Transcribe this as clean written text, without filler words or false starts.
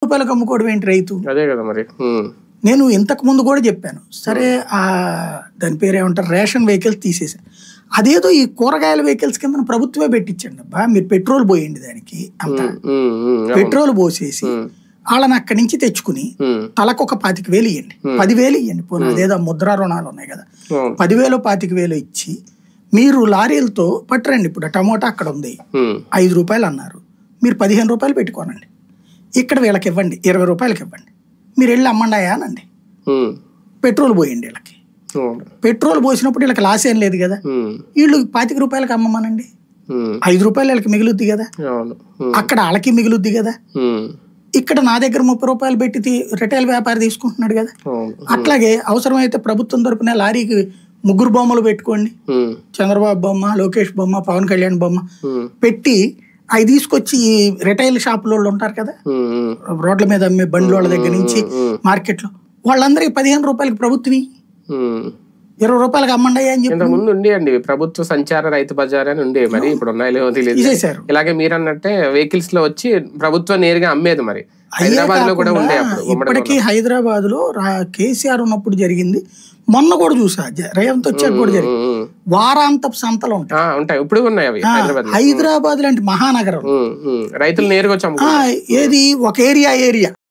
రూపాయలకు అమ్ముకోవడం ఏంటి రైతు? అదే కదా మరి. నేను ఇంతకు ముందు కూడా చెప్పాను, సరే దాని పేరు ఏమంటారు, రేషన్ వెహికల్స్ తీసేసాను. అదేదో ఈ కూరగాయల వెహికల్స్ కింద ప్రభుత్వమే పెట్టించండి అబ్బా, మీరు పెట్రోల్ పోయండి దానికి, అంత పెట్రోల్ పోసేసి వాళ్ళని అక్కడి నుంచి తెచ్చుకుని తలకు ఒక 25,000 ఇవ్వండి, 10,000 ఇవ్వండి. పోనీ అదేదో ముద్రా రుణాలు ఉన్నాయి కదా, 10,000 25,000 ఇచ్చి మీరు లారీలతో పట్టరండి. ఇప్పుడు టమోటా అక్కడ ఉంది 5 రూపాయలు అన్నారు, మీరు 15 రూపాయలు పెట్టుకోనండి, ఇక్కడ వీళ్ళకి ఇవ్వండి 20 రూపాయలకి ఇవ్వండి, మీరు వెళ్ళి అమ్మండాయా అనండి. పెట్రోల్ పోయండి వీళ్ళకి, పెట్రోల్ పోసినప్పుడు వీళ్ళకి లాస్ ఏం లేదు కదా, వీళ్ళు 25 రూపాయలకి అమ్మమనండి, 5 రూపాయలు వీళ్ళకి మిగులుద్ది కదా, అక్కడ వాళ్ళకి మిగులుద్ది కదా. ఇక్కడ నా దగ్గర 30 రూపాయలు పెట్టి రిటైల్ వ్యాపారి తీసుకుంటున్నాడు కదా. అట్లాగే అవసరమైతే ప్రభుత్వం తరపున లారీకి 3 బొమ్మలు పెట్టుకోండి, చంద్రబాబు బొమ్మ, లోకేష్ బొమ్మ, పవన్ కళ్యాణ్ బొమ్మ పెట్టి అవి తీసుకొచ్చి రిటైల్ షాపుల వాళ్ళు ఉంటారు కదా, రోడ్ల మీద అమ్మే బండ్ల వాళ్ళ దగ్గర నుంచి మార్కెట్లో, వాళ్ళందరికీ 15 రూపాయలకి ప్రభుత్వం 20 రూపాయలకి అమ్మండి అని చెప్పి ముందు ఉండే అండి ప్రభుత్వ సంచార రైతు బజార్ అని ఉండే. మరి ఇప్పుడు ఉన్నాయో తెలియదు. ఇలాగే మీరు అన్నట్టే వెహికల్స్ లో వచ్చి ప్రభుత్వం నేరుగా అమ్మేది. మరి హైదరాబాద్ లో కూడా ఉండే. ఇప్పటికీ హైదరాబాద్ లో కేసీఆర్ ఉన్నప్పుడు జరిగింది, మొన్న కూడా చూసా, రేవంత్ వచ్చాక కూడా జరిగింది. వారాంతపు సంతలు ఉంటాయి, ఇప్పుడు ఉన్నాయి అవి. హైదరాబాద్ లాంటి మహానగరం రైతులు నేరుగా వచ్చి ఏది ఒక ఏరియా